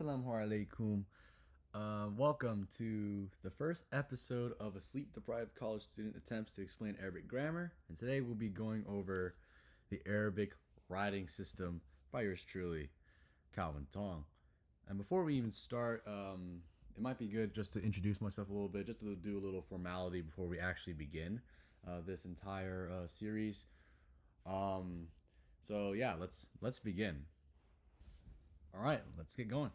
Assalamu alaikum. Welcome to the first episode of a Sleep-Deprived College Student Attempts to Explain Arabic Grammar. And today we'll be going over the Arabic writing system by yours truly, Calvin Tong. And before we even start, it might be good just to introduce myself a little bit, just to do a little formality before we actually begin this entire series. So yeah, let's begin. All right, let's get going.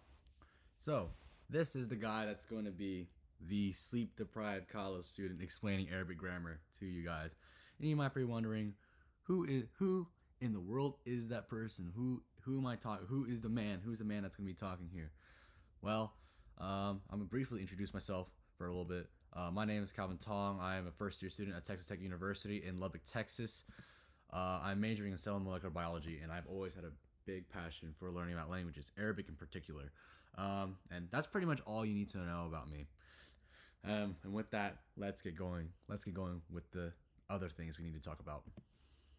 So, this is the guy that's going to be the sleep-deprived college student explaining Arabic grammar to you guys. And you might be wondering, who in the world is that person? Who am I talking? Who is the man? Who's the man that's going to be talking here? Well, I'm gonna briefly introduce myself for a little bit. My name is Calvin Tong. I am a first-year student at Texas Tech University in Lubbock, Texas. I'm majoring in cell and molecular biology, and I've always had a big passion for learning about languages, Arabic in particular. And that's pretty much all you need to know about me. And with that, let's get going. Let's get going with the other things we need to talk about.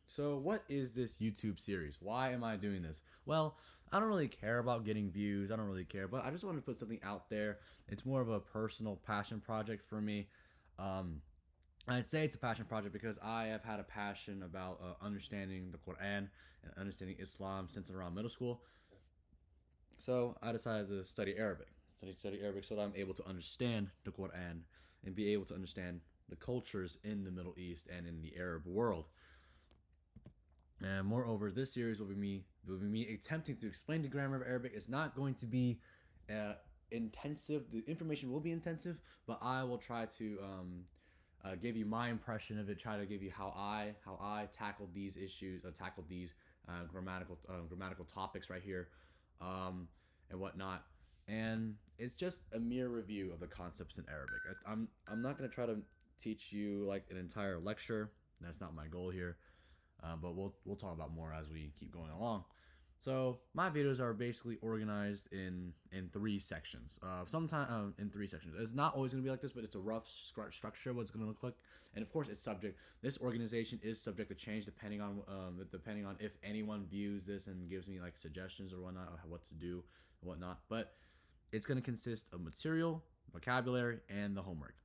So, what is this YouTube series? Why am I doing this? Well, I don't really care about getting views. I don't really care, but I just want to put something out there. It's more of a personal passion project for me. I'd say it's a passion project because I have had a passion about understanding the Quran and understanding Islam since around middle school. So I decided to study Arabic. Study Arabic so that I'm able to understand the Quran and be able to understand the cultures in the Middle East and in the Arab world. And moreover, this series will be me attempting to explain the grammar of Arabic. It's not going to be intensive. The information will be intensive, but I will try to give you my impression of it. Try to give you how I tackled these issues, tackled these grammatical topics right here, and whatnot. And it's just a mere review of the concepts in Arabic. I'm not gonna try to teach you like an entire lecture. That's not my goal here. But we'll talk about more as we keep going along. So my videos are basically organized in three sections. Sometimes in three sections. It's not always going to be like this, but it's a rough structure of what it's going to look like. And of course, it's subject. This organization is subject to change depending on if anyone views this and gives me like suggestions or whatnot, or what to do and whatnot. But it's going to consist of material, vocabulary, and the homework.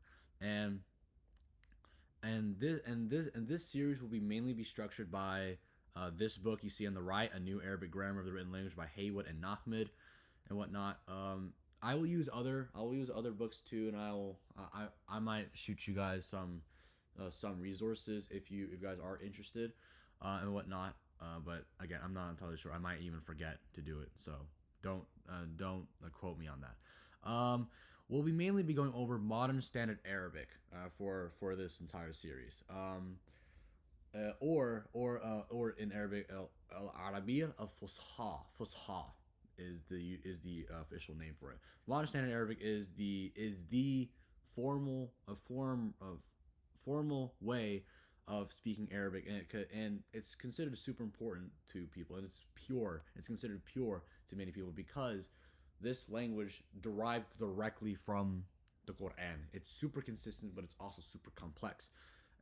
And this series will be mainly be structured by this book you see on the right, A New Arabic Grammar of the Written Language by Haywood and Nahmed and whatnot. I will use other books too, and I might shoot you guys some resources if you guys are interested and whatnot. But again, I'm not entirely sure. I might even forget to do it, so don't quote me on that. We'll be mainly going over modern standard Arabic for this entire series. Or in Arabic, al Arabiya al Fusha. Fusha is the official name for it. Modern standard Arabic is the formal way of speaking Arabic, and it's considered super important to people, and it's pure. It's considered pure to many people because this language derived directly from the Quran. It's super consistent, but it's also super complex.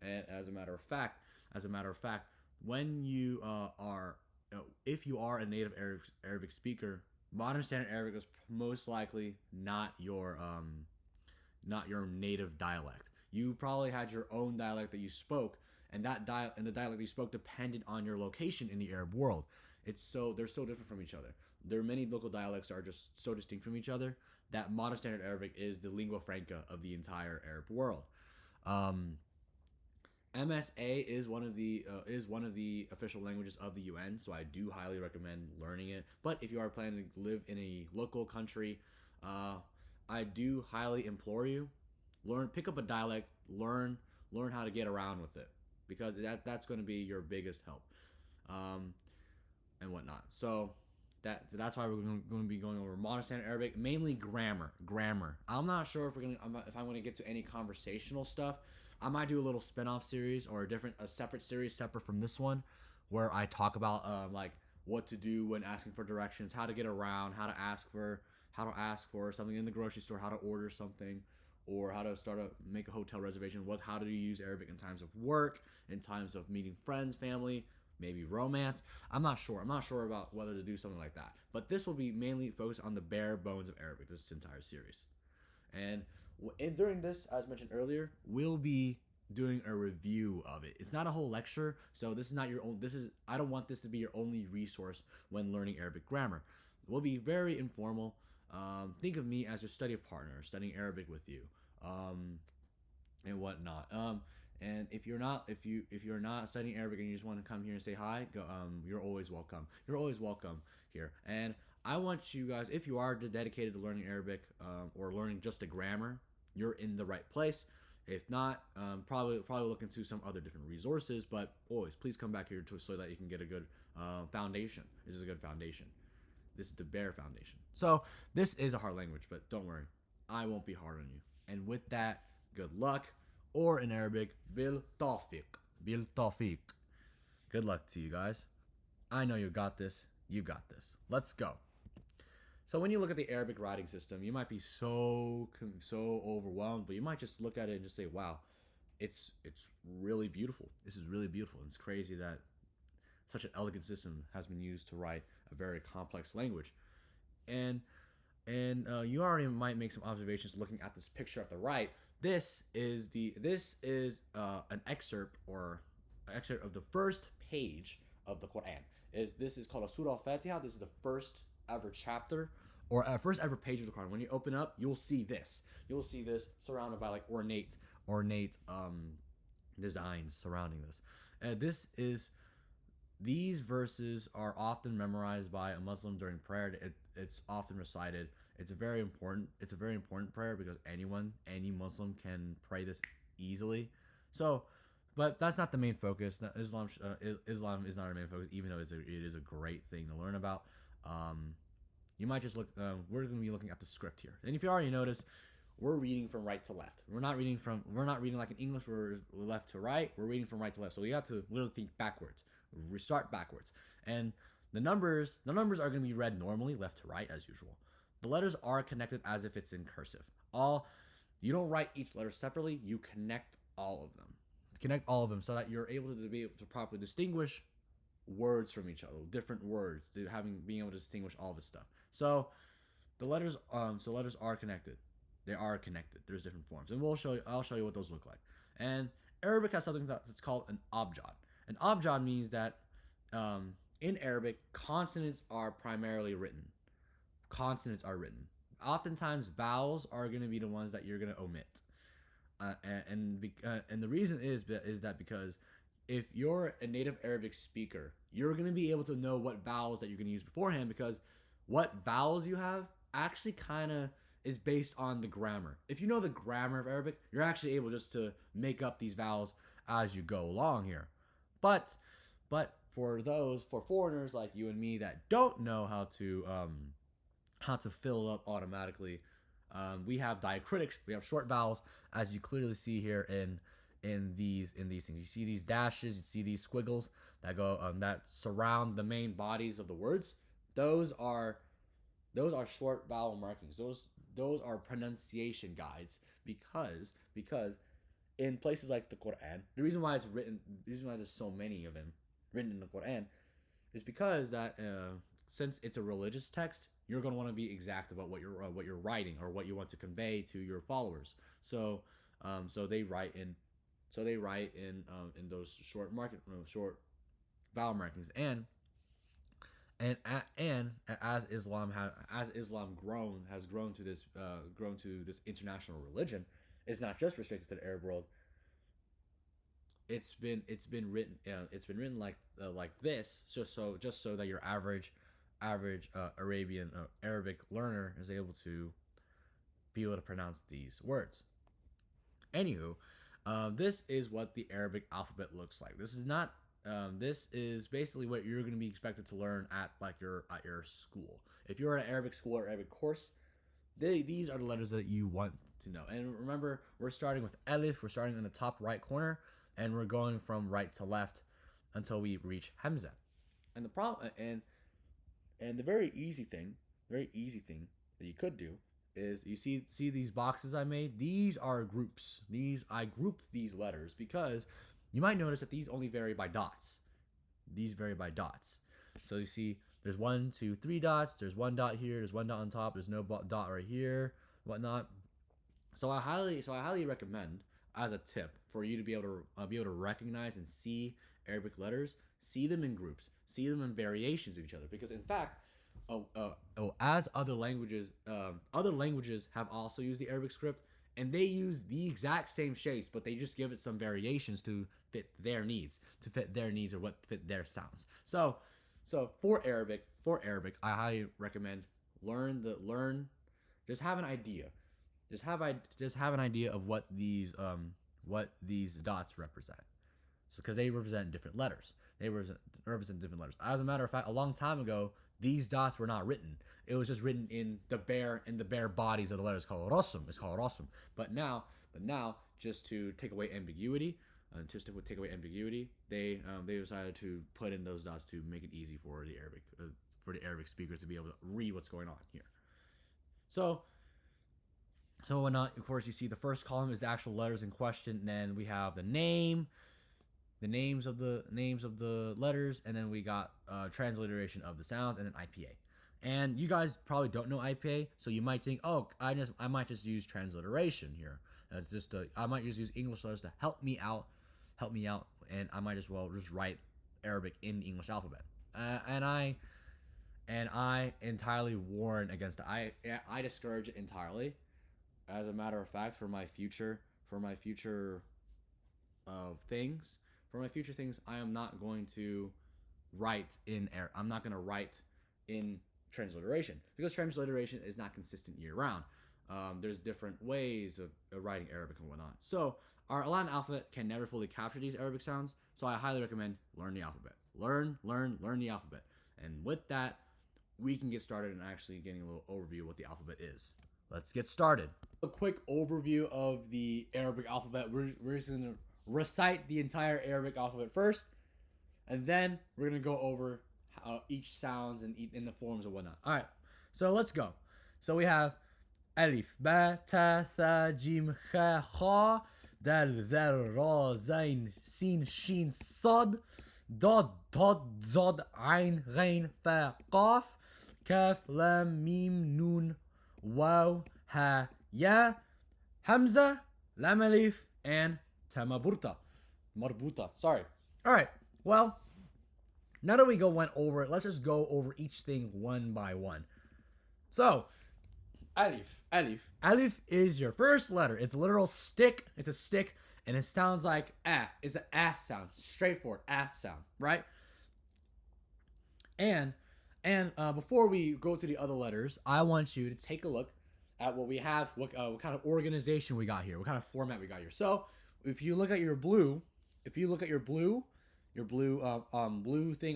And as a matter of fact, when you if you are a native Arabic speaker, modern standard Arabic is most likely not your native dialect. You probably had your own dialect that you spoke, and the dialect you spoke depended on your location in the Arab world. They're so different from each other. There are many local dialects that are just so distinct from each other that modern standard Arabic is the lingua franca of the entire Arab world. MSA is one of the official languages of the UN, so I do highly recommend learning it. But if you are planning to live in a local country, I do highly implore you pick up a dialect, learn how to get around with it, because that's going to be your biggest help, and whatnot. So that's why we're going to be going over modern standard Arabic, mainly grammar. I'm not sure if I'm going to get to any conversational stuff. I might do a little spin-off series or a separate series separate from this one, where I talk about like what to do when asking for directions, how to get around, how to ask for something in the grocery store, how to order something, or how to make a hotel reservation. How do you use Arabic in times of work, in times of meeting friends, family, maybe romance. I'm not sure. I'm not sure about whether to do something like that. But this will be mainly focused on the bare bones of Arabic, this entire series. And during this, as mentioned earlier, we'll be doing a review of it. It's not a whole lecture, so this is not your own. I don't want this to be your only resource when learning Arabic grammar. We'll be very informal. Think of me as your study partner, studying Arabic with you, and whatnot. And if you're not studying Arabic and you just want to come here and say hi, you're always welcome. You're always welcome here. And I want you guys, if you are dedicated to learning Arabic or learning just the grammar, you're in the right place. If not, probably look into some other different resources. But always, please come back here so that you can get a good foundation. This is a good foundation. This is the bare foundation. So this is a hard language, but don't worry, I won't be hard on you. And with that, good luck. Or in Arabic, bil tawfiq. Bil tawfiq. Good luck to you guys. I know you got this. You got this. Let's go. So when you look at the Arabic writing system, you might be so overwhelmed, but you might just look at it and just say, wow, it's really beautiful. This is really beautiful. And it's crazy that such an elegant system has been used to write a very complex language. And you already might make some observations looking at this picture at the right. This is an excerpt of the first page of the Quran. This is called a Surah Al-Fatiha. This is the first ever chapter or first ever page of the Quran. When you open up, you'll see this. You'll see this surrounded by like ornate designs surrounding this. These verses are often memorized by a Muslim during prayer. It's often recited. It's a very important prayer because any Muslim can pray this easily. So, but that's not the main focus. Islam is not our main focus, even though it is a great thing to learn about. You might just look. We're going to be looking at the script here, and if you already noticed, we're reading from right to left. We're not reading like in English where we're left to right. We're reading from right to left. So we have to literally think backwards. We start backwards, and the numbers are going to be read normally, left to right as usual. The letters are connected as if it's in cursive. You don't write each letter separately. You connect all of them. So that you're able to be able to properly distinguish words from each other, different words, being able to distinguish all this stuff. So the letters are connected. They are connected. There's different forms, and I'll show you what those look like. And Arabic has something that's called an abjad. An abjad means that in Arabic, consonants are primarily written. Oftentimes, vowels are going to be the ones that you're going to omit. And the reason is that because if you're a native Arabic speaker, you're going to be able to know what vowels that you're going to use beforehand, because what vowels you have actually kind of is based on the grammar. If you know the grammar of Arabic, you're actually able just to make up these vowels as you go along here. But for foreigners like you and me that don't know how to fill up automatically, we have diacritics. We have short vowels, as you clearly see here in these things. You see these dashes, you see these squiggles that go that surround the main bodies of the words. Those are short vowel markings. Those are pronunciation guides, because in places like the Quran, the reason why there's so many of them written in the Quran is because that since it's a religious text, you're going to want to be exact about what you're writing or what you want to convey to your followers. So they write in those short vowel markings, and as Islam has grown to this international religion, it's not just restricted to the Arab world. It's been written like this, just so that your average Arabic learner is able to pronounce these words. Anywho, this is what the Arabic alphabet looks like. This is basically what you're going to be expected to learn at your school. If you're at an Arabic school or Arabic course, these are the letters that you want to know. And remember, we're starting with Alif. We're starting in the top right corner, and we're going from right to left until we reach Hamza. And the problem and the very easy thing that you could do is, you see these boxes I made? These are groups. I grouped these letters because you might notice that these only vary by dots. these vary by dots. So you see there's 1, 2, 3 dots. There's 1 dot here. There's 1 dot on top. There's no dot right here, whatnot. So I highly recommend, as a tip, for you to be able to recognize and see Arabic letters, see them in groups, see them in variations of each other. Because in fact, as other languages have also used the Arabic script, and they use the exact same shapes, but they just give it some variations to fit their needs, or what fit their sounds. So for Arabic, I highly recommend just have an idea. Just have an idea of what these dots represent. So because they represent different letters. They represent different letters. As a matter of fact, a long time ago, these dots were not written. It was just written in the bare bodies of the letters. It's called Rosum. But now, just to take away ambiguity, they decided to put in those dots to make it easy for the Arabic speakers to be able to read what's going on here. So of course, you see the first column is the actual letters in question. And then we have the names of the letters, and then we got transliteration of the sounds, and then IPA. And you guys probably don't know IPA, so you might think, oh, I might just use transliteration here. That's just I might just use English letters to help me out, and I might as well just write Arabic in the English alphabet. And I entirely warn against it. I discourage it entirely. As a matter of fact, for my future things, I am not going to write in I'm not going to write in transliteration, because transliteration is not consistent year round. There's different ways of writing Arabic and whatnot. So our Latin alphabet can never fully capture these Arabic sounds. So I highly recommend learn the alphabet. Learn the alphabet. And with that, we can get started in actually getting a little overview of what the alphabet is. Let's get started. A quick overview of the Arabic alphabet. We're just going to recite the entire Arabic alphabet first, and then we're going to go over each sounds and in the forms and whatnot. All right, so let's go. So we have Alif, Ba, Ta, Tha, Jim, Kha, Kha, Dal, Zal, Ra, Zain, Sin, Shin, Sad, Dad, Dad, Zad, Ain, Ghain, Fa, Qaf, Kaf, Lam, Mim, Nun, Waw, Ha, Ya, Hamza, Lam Alif, and Marbuta. Sorry. All right. Well, now that we went over it, let's just go over each thing one by one. So, Alif is your first letter. It's a literal stick. It's a stick, and it sounds like ah. It's an ah sound, straightforward ah sound, right? And before we go to the other letters, I want you to take a look at what we have, what kind of organization we got here, what kind of format we got here. So if you look at your blue thing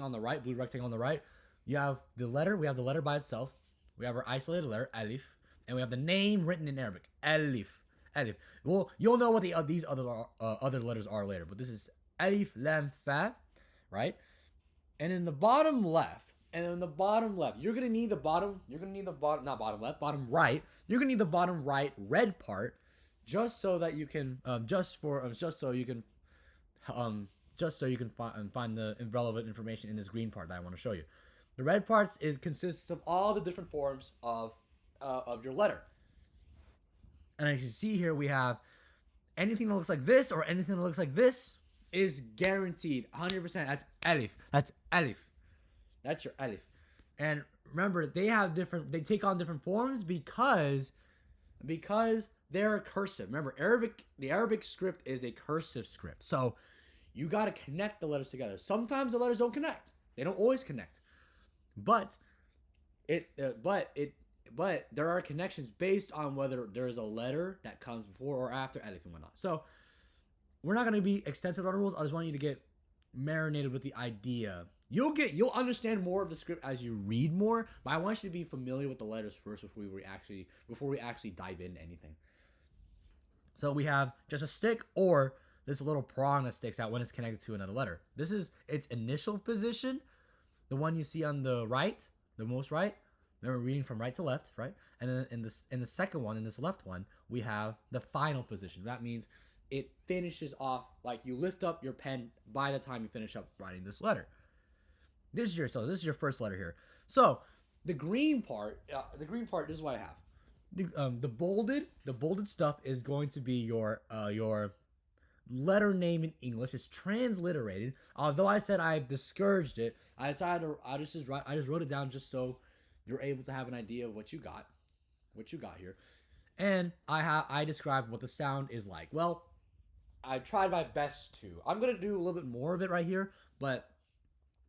on the right, blue rectangle on the right, you have the letter. We have the letter by itself. We have our isolated letter, Alif, and we have the name written in Arabic, Alif. Well, you'll know what these other letters are later, but this is Alif, Lam, Fa, right? And in the bottom left, you're gonna need the bottom right. You're gonna need the bottom right red part, just so that you can find the relevant information in this green part that I want to show you. The red parts consists of all the different forms of your letter. And as you see here, we have anything that looks like this or anything that looks like this is guaranteed 100%. That's Alif. That's your Alif. And remember, they take on different forms because they're cursive. Remember, the Arabic script is a cursive script. So you got to connect the letters together. Sometimes the letters don't connect. They don't always connect. But there are connections based on whether there's a letter that comes before or after Alif and whatnot. So we're not going to be extensive on the rules. I just want you to get marinated with the idea. You'll understand more of the script as you read more, but I want you to be familiar with the letters first before we actually dive into anything. So we have just a stick or this little prong that sticks out when it's connected to another letter. This is its initial position, the one you see on the right, the most right. Remember, reading from right to left, right? And then in the second one, in this left one, we have the final position. That means it finishes off, like you lift up your pen by the time you finish up writing this letter. This is your first letter here. So the green part, this is what I have. The bolded stuff is going to be your letter name in English. It's transliterated. Although I said I discouraged it, I decided I just wrote it down just so you're able to have an idea of what you got here. And I described what the sound is like. Well, I tried my best to. I'm gonna do a little bit more of it right here, but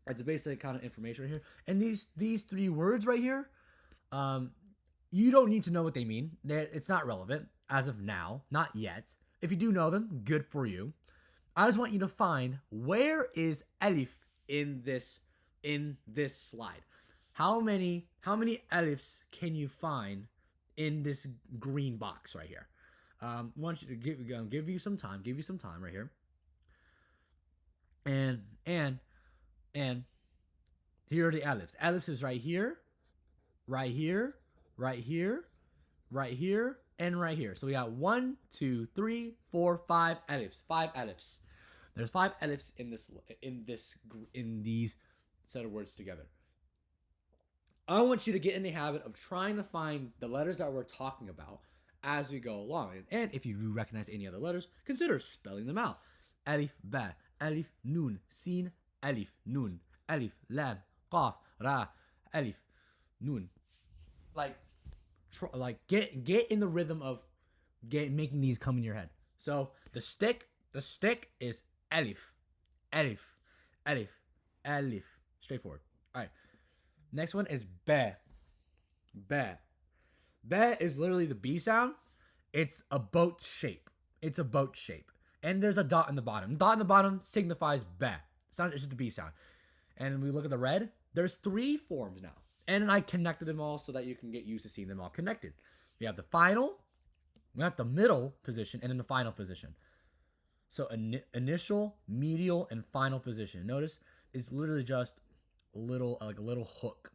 it's a basic kind of information right here. And these three words right here, you don't need to know what they mean. It's not relevant as of now, not yet. If you do know them, good for you. I just want you to find where is alif in this slide. How many alifs can you find in this green box right here? I want you to give you some time. Give you some time right here. And here are the alifs. Alifs is right here, right here, right here, right here, and right here. So we got 1, 2, 3, 4, 5 alifs. 5 alifs. There's 5 alifs in these set of words together. I want you to get in the habit of trying to find the letters that we're talking about as we go along. And if you do recognize any other letters, consider spelling them out. Alif, ba, alif, nun, sin, alif, nun, alif, lam, qaf, ra, alif, nun. Like get in the rhythm of making these come in your head. So the stick is alif, alif, alif, alif. Straightforward. All right. Next one is ba. Ba. Ba is literally the B sound. It's a boat shape. It's a boat shape. And there's a dot in the bottom. Dot in the bottom signifies ba. It's just a B sound. And we look at the red. There's 3 forms now. And I connected them all so that you can get used to seeing them all connected. We have the final, we have the middle position, and then the final position. So initial, medial, and final position. Notice it's literally just a little hook.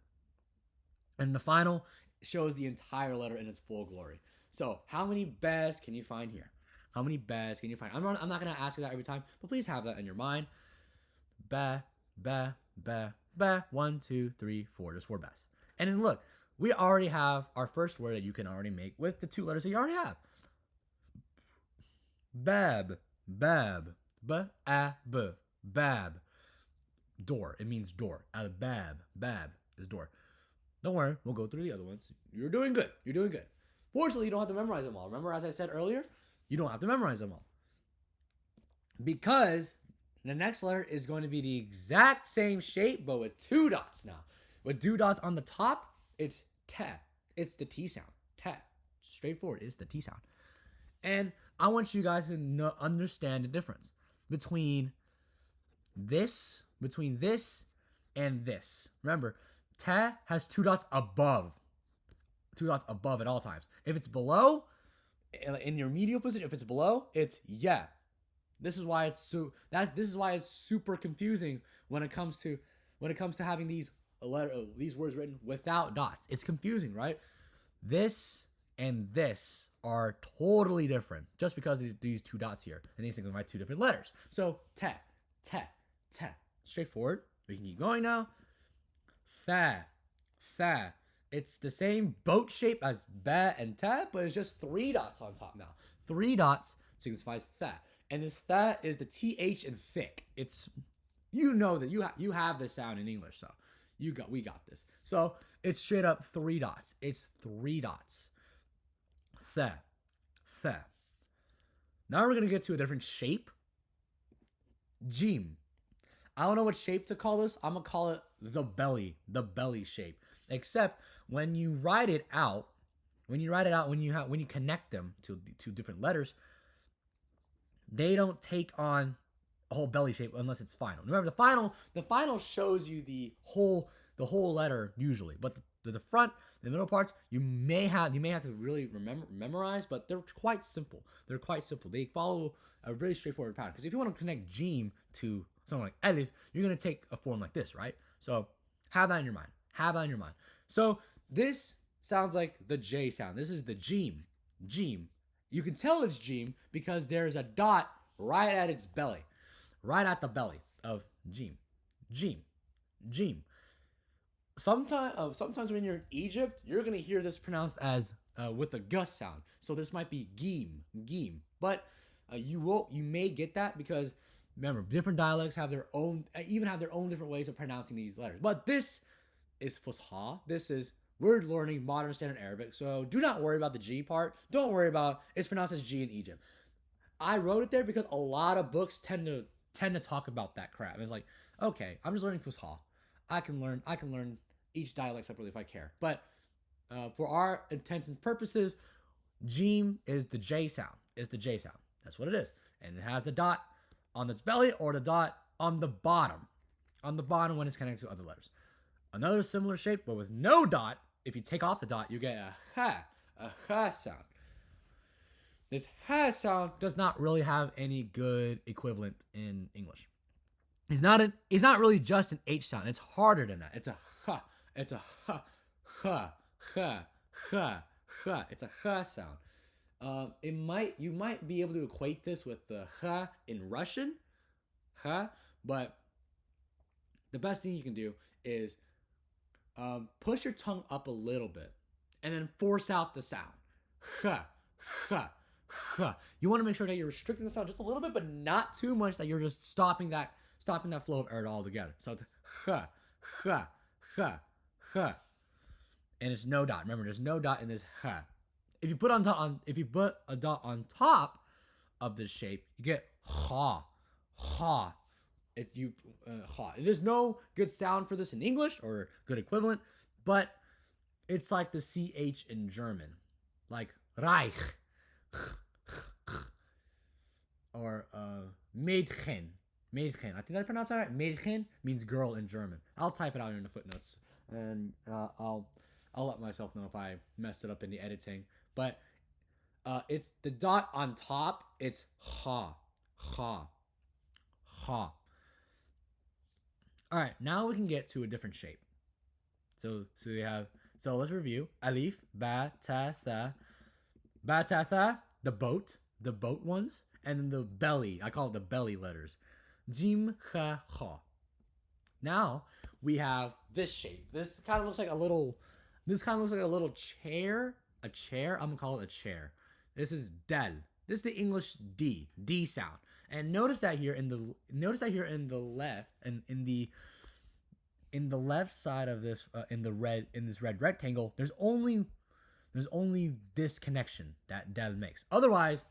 And the final shows the entire letter in its full glory. So how many bas can you find here? How many bas can you find? I'm not going to ask you that every time, but please have that in your mind. Ba, ba, ba, ba. 1, 2, 3, 4. There's 4 bas. And then look, we already have our first word that you can already make with the 2 letters that you already have. Bab, bab, b-a-b, bab. Door. It means door. Al-bab, bab is door. Don't worry, we'll go through the other ones. You're doing good. You're doing good. Fortunately, you don't have to memorize them all. Remember, as I said earlier, you don't have to memorize them all. Because the next letter is going to be the exact same shape, but with 2 dots now. With 2 dots on the top, it's te. It's the T sound. Te. Straightforward. It's the T sound. And I want you guys to understand the difference between this and this. Remember, te has 2 dots above. 2 dots above at all times. If it's below, in your medial position, if it's below, it's yeah. This is why it's super confusing when it comes to having these words written without dots. It's confusing, right? This and this are totally different just because of these 2 dots here, and these signify 2 different letters. So te, te, te. Straightforward. We can keep going now. Fa, fa. It's the same boat shape as ba and ta, but it's just 3 dots on top now. 3 dots signifies tha. And this tha is the th in thick. It's, you know that you have this sound in English, so we got this. So it's straight up 3 dots. It's 3 dots. Tha, tha. Now we're gonna get to a different shape. Jim. I don't know what shape to call this. I'm gonna call it the belly shape. Except when you write it out, when you connect them to 2 different letters, they don't take on a whole belly shape unless it's final. Remember, the final shows you the whole letter usually, but the front, the middle parts, you may have to really memorize, but they're quite simple. They follow a really straightforward pattern. Because if you want to connect jim to something like alif, you're gonna take a form like this, right? So have that in your mind. So this sounds like the J sound. This is the jim. You can tell it's jim because there's a dot right at its belly, right at the belly of jim. Jim. Sometimes when you're in Egypt, you're gonna hear this pronounced as with a gus sound. So this might be gim. But you may get that because remember, different dialects have their own, even have their own different ways of pronouncing these letters. But this is Fusha. This is we're learning modern standard Arabic, so do not worry about the G part. Don't worry about it's pronounced as G in Egypt. I wrote it there because a lot of books tend to talk about that crap. And it's like, okay, I'm just learning Fusha. I can learn each dialect separately if I care. But for our intents and purposes, Jim is the J sound. It's the J sound. That's what it is. And it has the dot on its belly or the dot on the bottom. On the bottom when it's connected to other letters. Another similar shape, but with no dot, if you take off the dot, you get a ha sound. This ha sound does not really have any good equivalent in English. It's not really just an H sound. It's harder than that. It's a ha. It's a ha. It's a ha sound. You might be able to equate this with the ha in Russian, ha, but the best thing you can do is push your tongue up a little bit and then force out the sound. Ha. You want to make sure that you're restricting the sound just a little bit, but not too much that you're just stopping that flow of air altogether. So it's ha. And it's no dot. Remember, there's no dot in this ha. If you put a dot on top of this shape, you get ha. If you ha. There's no good sound for this in English or good equivalent, but it's like the ch in German, like Reich or Mädchen. I think I pronounced that right. Mädchen means girl in German. I'll type it out in the footnotes, and I'll let myself know if I messed it up in the editing. But it's the dot on top. It's ha. All right, now we can get to a different shape. So let's review. Alif, ba, ta, tha. Ba, ta, tha, the boat ones, and then the belly. I call it the belly letters. Jim, ha, ha. Now we have this shape. This kind of looks like a little chair. A chair. I'm gonna call it a chair. This is del. This is the English D sound. And notice that here in the left and in the left side of this in this red rectangle, there's only this connection that del makes. Otherwise,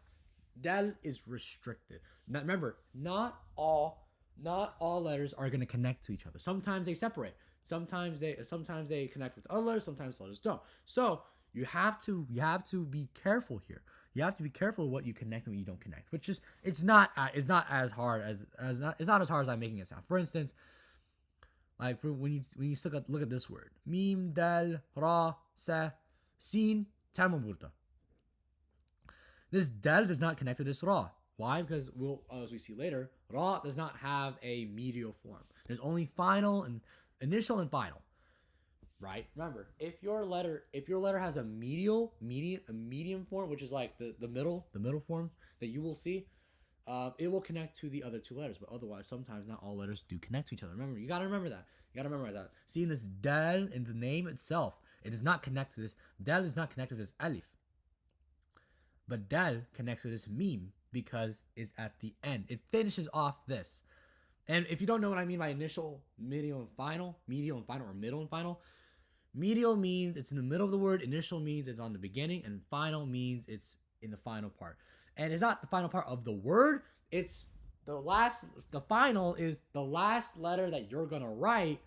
del is restricted. Now remember, not all letters are going to connect to each other. Sometimes they separate. Sometimes they connect with other letters. Sometimes others don't. So you have to be careful here. You have to be careful of what you connect and what you don't connect. Which is it's not as hard as I'm making it sound. For instance, like when you look at this word, mim, dal, ra, sa, sin, tamaburta. This dal does not connect to this ra. Why? Because as we see later, ra does not have a medial form. There's only initial and final. Right? Remember, if your letter has a medium form, which is like the middle form that you will see, it will connect to the other two letters. But otherwise, sometimes not all letters do connect to each other. Remember, you gotta remember that. Seeing this dal in the name itself, it does not connect to this. Dal is not connected to this alif. But dal connects to this mim because it's at the end. It finishes off this. And if you don't know what I mean by initial, medial, and final, or middle and final, medial means it's in the middle of the word, initial means it's on the beginning, and final means it's in the final part. And it's not the final part of the word, it's the final is the last letter that you're gonna write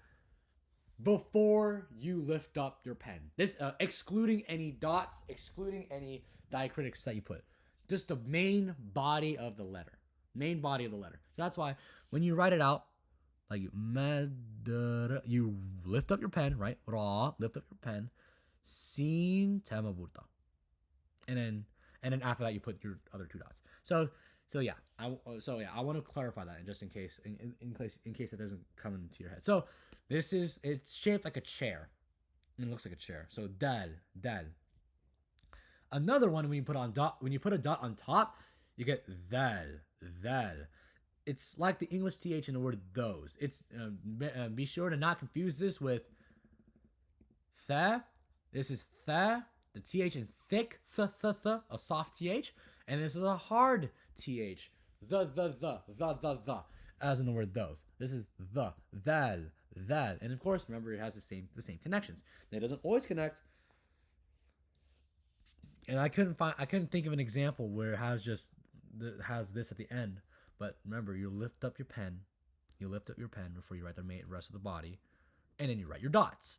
before you lift up your pen. This excluding any dots, excluding any diacritics that you put. Just the main body of the letter. So that's why when you write it out, like you lift up your pen, right? Ra, lift up your pen. Sin tamaburta. And then after that you put your other two dots. So yeah, I want to clarify that just in case that doesn't come into your head. So it's shaped like a chair. It looks like a chair. So dal. Another one when you put a dot on top, you get dal. it's like the English th in the word those. It's be sure to not confuse this with the. This is the th in thick, a soft th, and this is a hard th, the, as in the word those. This is the, that, and of course, remember, it has the same connections. And it doesn't always connect. And I couldn't think of an example where it has this at the end. But remember, you lift up your pen before you write the rest of the body, and then you write your dots.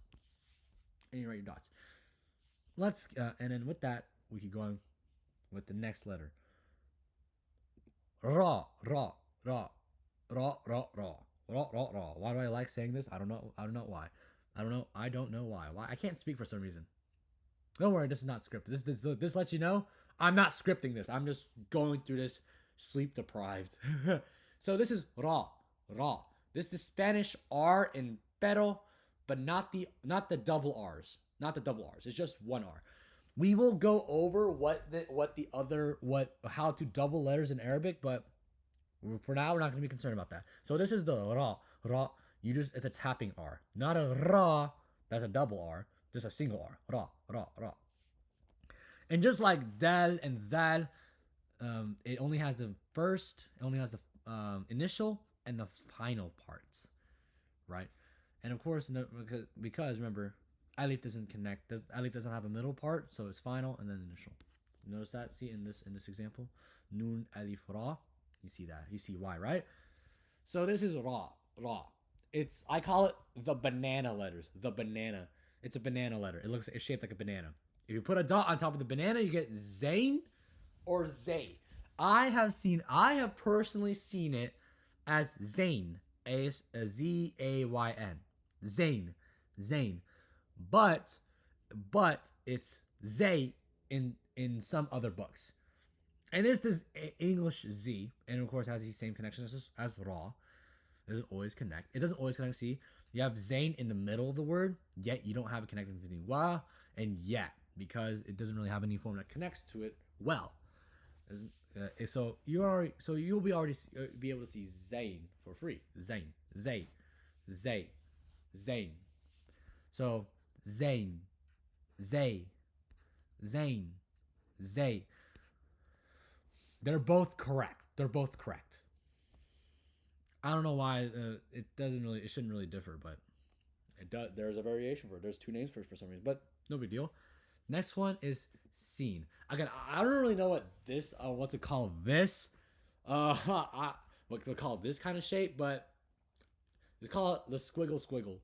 Let's and then with that, we keep going with the next letter. Ra. Why do I like saying this? I don't know why. I don't know why. I can't speak for some reason. Don't worry, this is not scripted. This lets you know I'm not scripting this. I'm just going through this sleep deprived. So this is ra. This is the Spanish R in pero, but not the double R's. Not the double R's. It's just one R. We will go over how to double letters in Arabic, but for now we're not going to be concerned about that. So this is the ra. It's a tapping R, not a ra. That's a double R. Just a single R. Ra. And just like dal and dal, it only has the initial and the final parts, right? And of course, because remember, alif doesn't connect. Alif doesn't have a middle part, so it's final and then initial. Notice that? See in this example, nun alif ra. You see that? You see why, right? So this is ra. I call it the banana letters. The banana. It's a banana letter. It's shaped like a banana. If you put a dot on top of the banana, you get zain or zay. I have personally seen it as Zayn, Zayn, Zayn, but it's Zay in some other books, and this is English Z, and of course has the same connections as Ra. It doesn't always connect. It doesn't always connect. See, you have Zayn in the middle of the word, yet you don't have a connection between wa and yet, because it doesn't really have any form that connects to it well. So you'll be able to see Zayn for free. Zayn. So Zayn, Zay, Zayn, Zay. They're both correct. I don't know why it shouldn't really differ, but it does. There's a variation for it. There's two names for some reason, but no big deal. Next one is scene. Again, I don't really know what to call this. What to call this kind of shape, but let's call it the squiggle,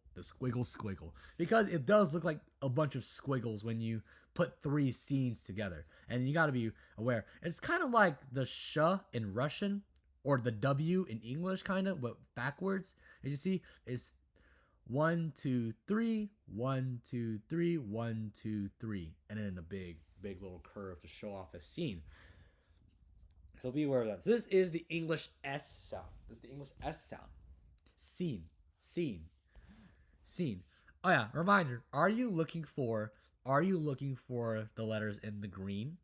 because it does look like a bunch of squiggles when you put three scenes together, and you got to be aware. It's kind of like the sh in Russian or the W in English, kind of, but backwards. As you see, it's 1, 2, 3, 1, 2, 3, 1, 2, 3, and then a big little curve to show off the scene. So be aware of that. So this is the English S sound. Scene. Oh yeah, reminder. Are you looking for the letters in the green?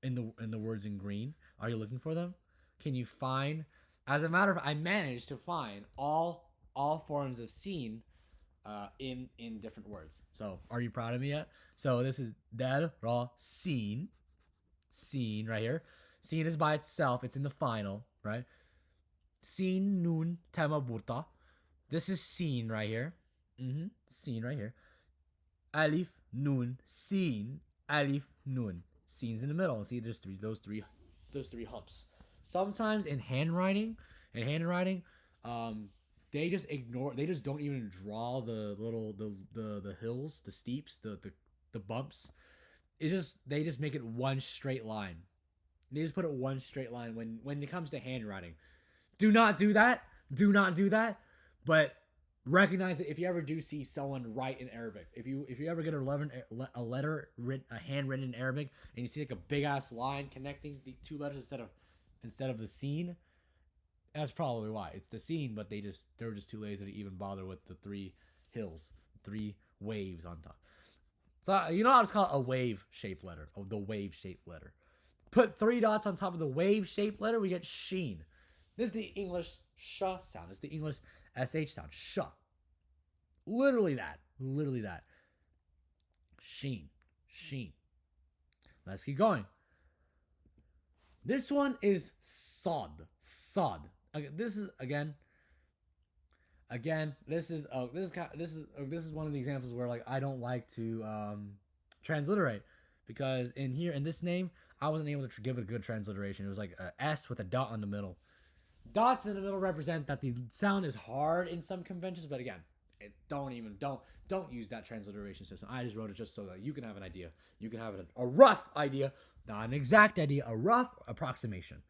In the words in green? Are you looking for them? Can you find? As a matter of fact, I managed to find all forms of scene in different words. So are you proud of me yet? So this is del ra scene right here. Scene is by itself. It's in the final, right? Scene nun tema burta. This is scene right here. Scene right here. Alif nun scene alif nun. Scene's in the middle. See, there's those three humps. Sometimes in handwriting, they just don't even draw the little the hills, the steeps, the bumps. They just make it one straight line. They just put it one straight line when it comes to handwriting. Do not do that. But recognize it if you ever do see someone write in Arabic. If you ever get a letter handwritten in Arabic and you see like a big ass line connecting the two letters instead of the scene, that's probably why. It's the scene, but they were just too lazy to even bother with the three hills, three waves on top. So you know how to call it a wave shaped letter. Oh, the wave shaped letter. Put three dots on top of the wave shaped letter, we get sheen. This is the English sh sound. This is the English sh sound. Sh. Literally that. Literally that. Sheen. Sheen. Let's keep going. This one is sod. Sod. Okay, this is again. This is one of the examples where like I don't like to transliterate, because in this name I wasn't able to give it a good transliteration. It was like a S with a dot in the middle. Dots in the middle represent that the sound is hard in some conventions, but again, don't use that transliteration system. I just wrote it just so that you can have an idea. You can have a rough idea, not an exact idea, a rough approximation.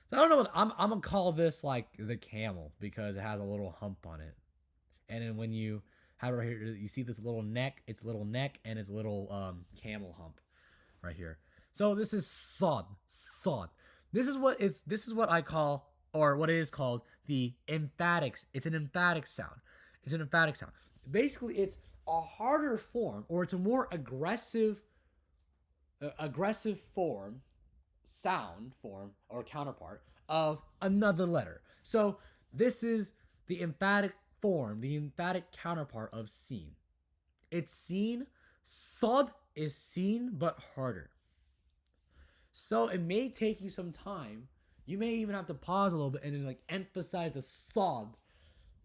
So I don't know what I'm gonna call this, like the camel, because it has a little hump on it. And then when you have it right here, you see this little neck. It's a little neck and it's a little camel hump right here. So this is sod. Sod. This is what I call, or what it is called, the emphatics. It's an emphatic sound. It's an emphatic sound. Basically, it's a harder form, or it's a more aggressive form, sound form, or counterpart of another letter. So this is the emphatic form, the emphatic counterpart of seen. It's seen. Sod is seen, but harder. So it may take you some time. You may even have to pause a little bit and then like emphasize the sod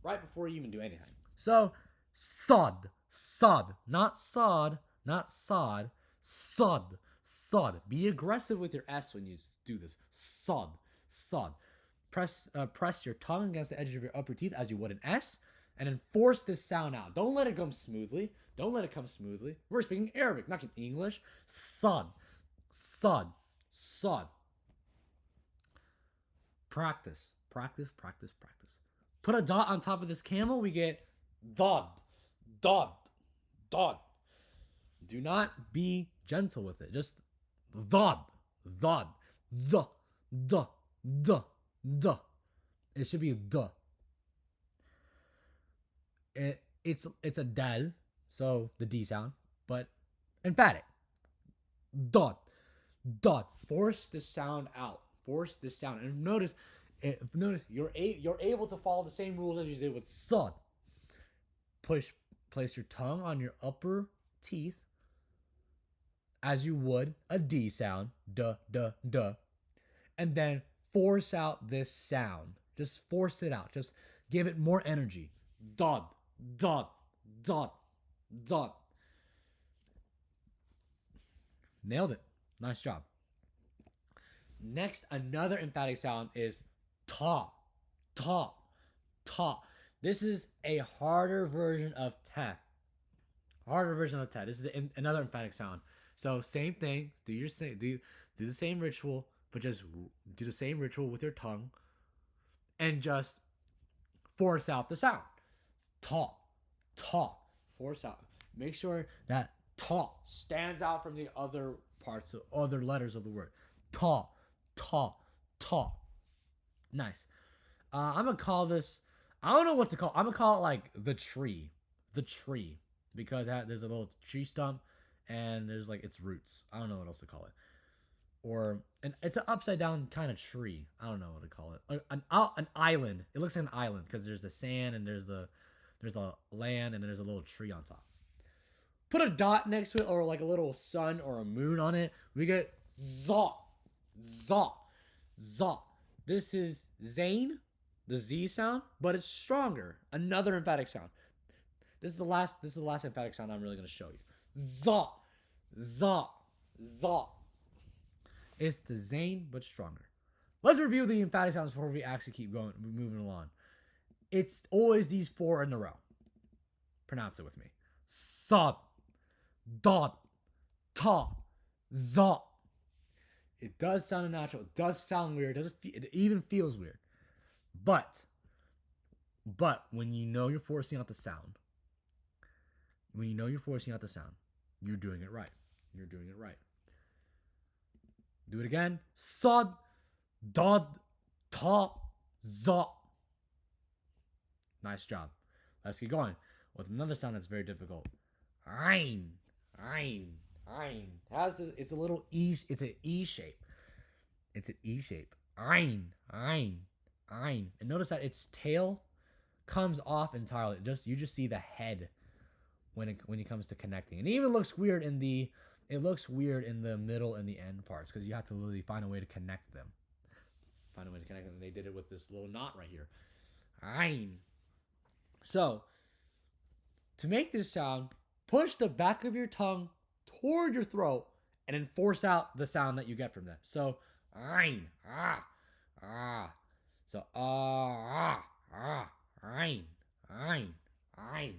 right before you even do anything. So sod, sod, not sod, not sod, sod, sod. Be aggressive with your S when you do this. Sod, sod. Press your tongue against the edge of your upper teeth as you would an S, and then force this sound out. Don't let it come smoothly. Don't let it come smoothly. We're speaking Arabic, not English. Sod, sod, sod. Practice, practice, practice, practice. Put a dot on top of this camel, we get dod, dod, dod. Do not be gentle with it. Just dod, dod, the, the. It should be the. It's a dal, so the D sound, but emphatic. Dot, dot. Force the sound out. Force this sound, and notice you're able to follow the same rules as you did with sod. Place your tongue on your upper teeth as you would a D sound, duh, and then force out this sound. Just force it out. Just give it more energy. Dot, dot, dot, dot. Nailed it. Nice job. Next, another emphatic sound is ta, ta, ta. This is a harder version of ta. Harder version of ta. This is another emphatic sound. So same thing. Do the same ritual, but just do the same ritual with your tongue, and just force out the sound. Ta, ta. Force out. Make sure that ta stands out from the other parts, other letters of the word. Ta. Ta, ta. Nice. I'm gonna call this, I don't know what to call. I'm gonna call it like the tree, because there's a little tree stump and there's like its roots. I don't know what else to call it. And it's an upside down kind of tree. I don't know what to call it. An island. It looks like an island because there's the sand and there's the land and then there's a little tree on top. Put a dot next to it, or like a little sun or a moon on it. We get zot. Za, za. This is Zane, the Z sound, but it's stronger. Another emphatic sound. This is the last emphatic sound I'm really gonna show you. Za, za, za. It's the Zane, but stronger. Let's review the emphatic sounds before we actually keep moving along. It's always these four in a row. Pronounce it with me. Sod, dot, ta, za. It does sound unnatural. It does sound weird. It even feels weird. But when you know you're forcing out the sound, you're doing it right. You're doing it right. Do it again. Sod, dod, ta, za. Nice job. Let's keep going with another sound that's very difficult. Ein, ein. Ein. It's an E shape. It's an E shape. Ein. Ein. Ein. And notice that its tail comes off entirely. You just see the head when it comes to connecting. And it even looks weird in the middle and the end parts because you have to literally find a way to connect them. And they did it with this little knot right here. Ein. So, to make this sound, push the back of your tongue toward your throat and then force out the sound that you get from that. So, ein, ah, ah. So, ein, ein, ein.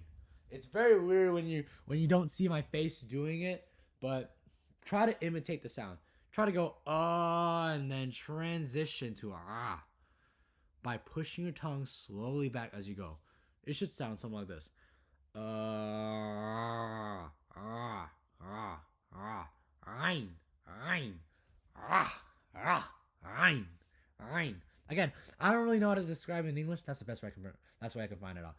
It's very weird when you don't see my face doing it, but try to imitate the sound. Try to go and then transition to by pushing your tongue slowly back as you go. It should sound something like this. Ein, ein. Again, I don't really know how to describe it in English. That's the best way I can find it out.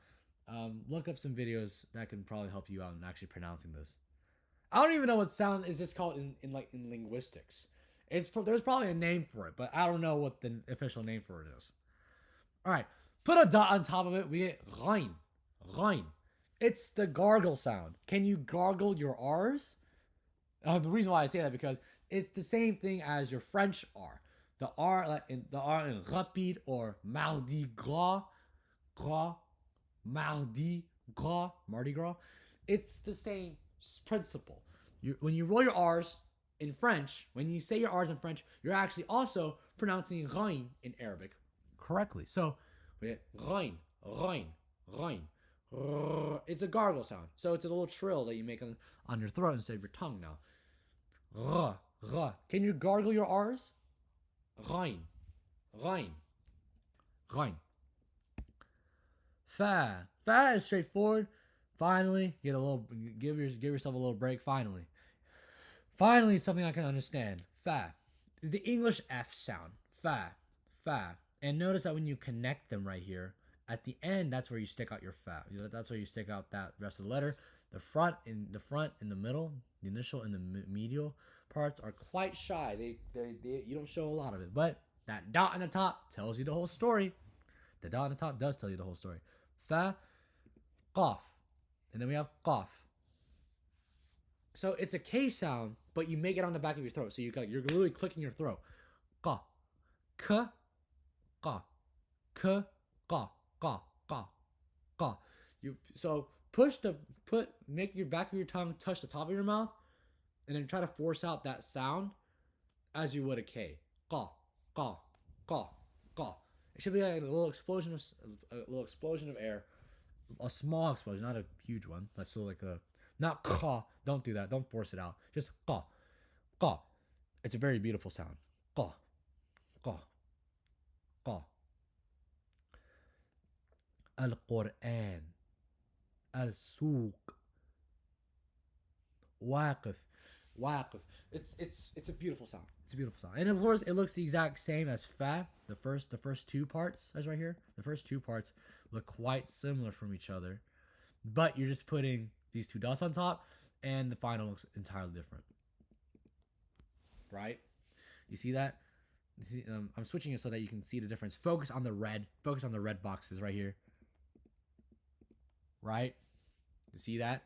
Look up some videos that can probably help you out in actually pronouncing this. I don't even know what sound is this called in linguistics. There's probably a name for it, but I don't know what the official name for it is. All right, put a dot on top of it. We get rein, rein. It's the gargle sound. Can you gargle your R's? The reason why I say that because it's the same thing as your French R. The R in rapide or mardi gras, mardi gras. It's the same principle. When you roll your R's in French, when you say your R's in French, you're actually also pronouncing rein in Arabic correctly. So, rein, rein, rein. It's a gargle sound. So it's a little trill that you make on your throat instead of your tongue now. Can you gargle your R's? Rein, rein, rein. Fa is straightforward. Finally, give yourself a little break. Finally, something I can understand. Fa, the English F sound. Fa, and notice that when you connect them right here at the end, that's where you stick out your fa. That's where you stick out that rest of the letter. The front and the middle, the initial and the medial parts are quite shy. You don't show a lot of it, but that dot on the top tells you the whole story. The dot on the top does tell you the whole story. Fa, qaf, and then we have qaf. So it's a K sound, but you make it on the back of your throat. So you're literally clicking your throat. Qa, k, qa, k, qa, qa, qa, qa. Make your back of your tongue touch the top of your mouth, and then try to force out that sound as you would a K. Qa, qa, qa, qa. It should be like a little explosion of air, a small explosion, not a huge one. That's still like not qa. Don't do that. Don't force it out. Just qa, qa. It's a very beautiful sound. Qa, qa, qa. Al-Qur'an, al-Suq, waqif. It's a beautiful sound. And of course, it looks the exact same as fa. The first two parts, as right here. The first two parts look quite similar from each other, but you're just putting these two dots on top, and the final looks entirely different. Right? You see that? I'm switching it so that you can see the difference. Focus on the red boxes right here. Right? You see that?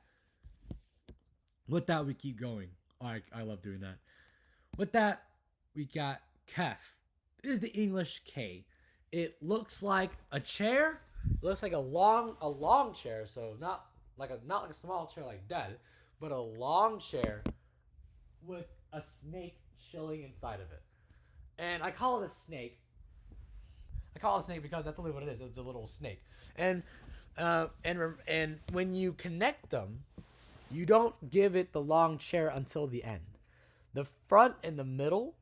With that, we keep going. I love doing that. With that, we got kef. This is the English K. It looks like a chair. It looks like a long chair. So not like a small chair like that, but a long chair with a snake chilling inside of it. And I call it a snake. Because that's only what it is. It's a little snake. And when you connect them, you don't give it the long chair until the end. The front and the middle,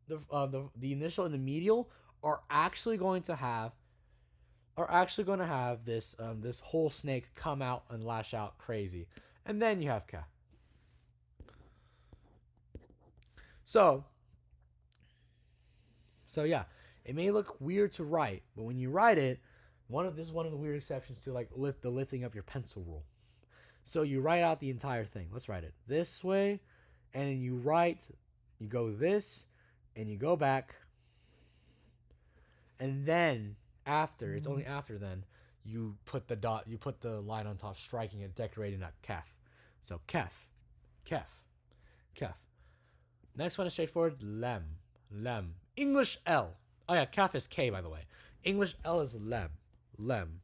the initial and the medial are actually going to have this this whole snake come out and lash out crazy, and then you have ka. So yeah, it may look weird to write, but when you write it, this is one of the weird exceptions to like lifting up your pencil rule. So you write out the entire thing. Let's write it this way, and you go this, and you go back, and then After, it's only after then you put the dot, you put the line on top, striking it, decorating that kef. So kef, kef, kef. Next one is straightforward. Lem, lem. English L. Oh yeah, kef is K, by the way. English L is lem, lem,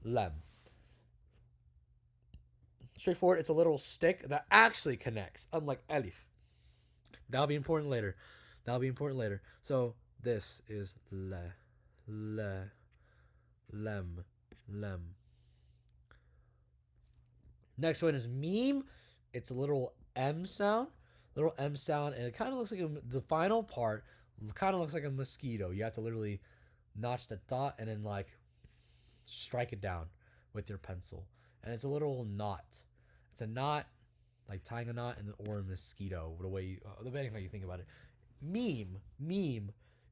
lem. Straightforward. It's a little stick that actually connects, unlike alif. That'll be important later. That'll be important later. So this is le, lem, lem. Next one is meme. It's a little M sound, and it kind of looks like the final part kind of looks like a mosquito. You have to literally notch the dot and then like strike it down with your pencil, and it's a little knot. It's a knot, like tying a knot or a mosquito. The way, depending on how you think about it. Meme,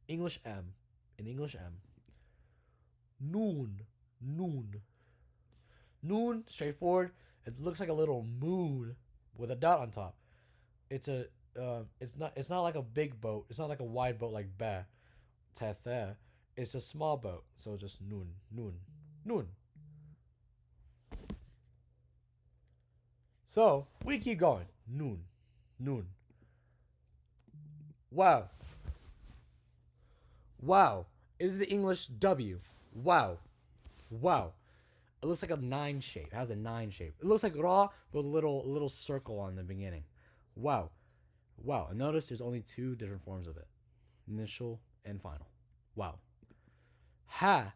English M, in English M. Noon, straightforward. It looks like a little moon with a dot on top. It's not like a big boat. It's not like a wide boat like be, tethe. It's a small boat. So just noon. So we keep going. Noon. Wow. Is the English W. Wow. It looks like a 9 shape. It has a 9 shape. It looks like ra with a little circle on the beginning. Wow. And notice there's only 2 different forms of it. Initial and final. Wow. Ha.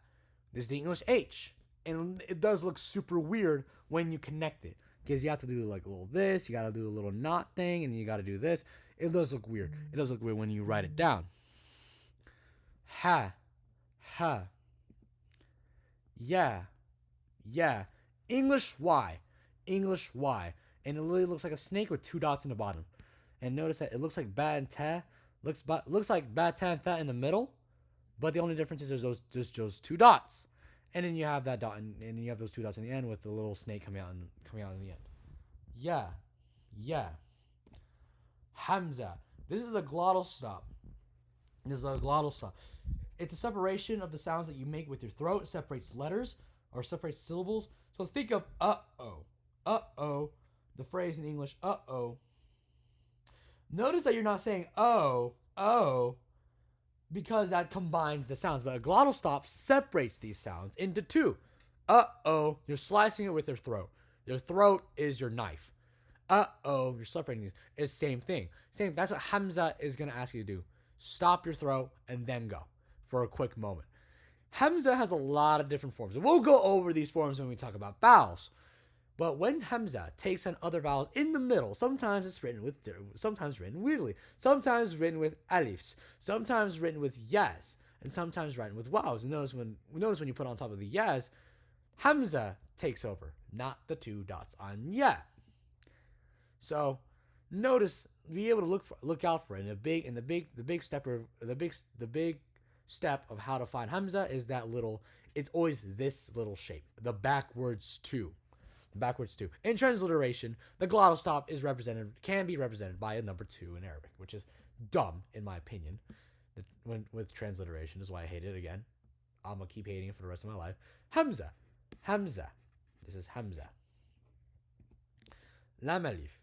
This is the English H. And it does look super weird when you connect it. Because you have to do like a little this, you got to do a little knot thing, and you got to do this. It does look weird. It does look weird when you write it down. Ha. Yeah. English Y. And it literally looks like a snake with 2 dots in the bottom. And notice that it looks like ba and te. Looks like ba, te, and the in the middle. But the only difference is there's those 2 dots. And then you have that dot, and you have those 2 dots in the end with the little snake coming out in the end. Yeah. Hamza. This is a glottal stop. It's a separation of the sounds that you make with your throat. It separates letters or separates syllables. So think of uh-oh. The phrase in English, uh-oh. Notice that you're not saying oh, because that combines the sounds. But a glottal stop separates these sounds into 2. Uh-oh, you're slicing it with your throat. Your throat is your knife. Uh-oh, you're separating these. It's same thing. That's what Hamza is going to ask you to do. Stop your throat and then go for a quick moment. Hamza has a lot of different forms. We'll go over these forms when we talk about vowels. But when Hamza takes on other vowels in the middle, sometimes it's written sometimes written weirdly, sometimes written with alifs, sometimes written with yas, and sometimes written with wows. And notice when you put on top of the yas, Hamza takes over, not the 2 dots on ya. So notice, be able to look out for it. And the big step of how to find Hamza is it's always this little shape, the backwards 2. In transliteration, the glottal stop can be represented by a number 2 in Arabic, which is dumb in my opinion. With transliteration is why I hate it again. I'm gonna keep hating it for the rest of my life. Hamza. This is Hamza. Lam alif.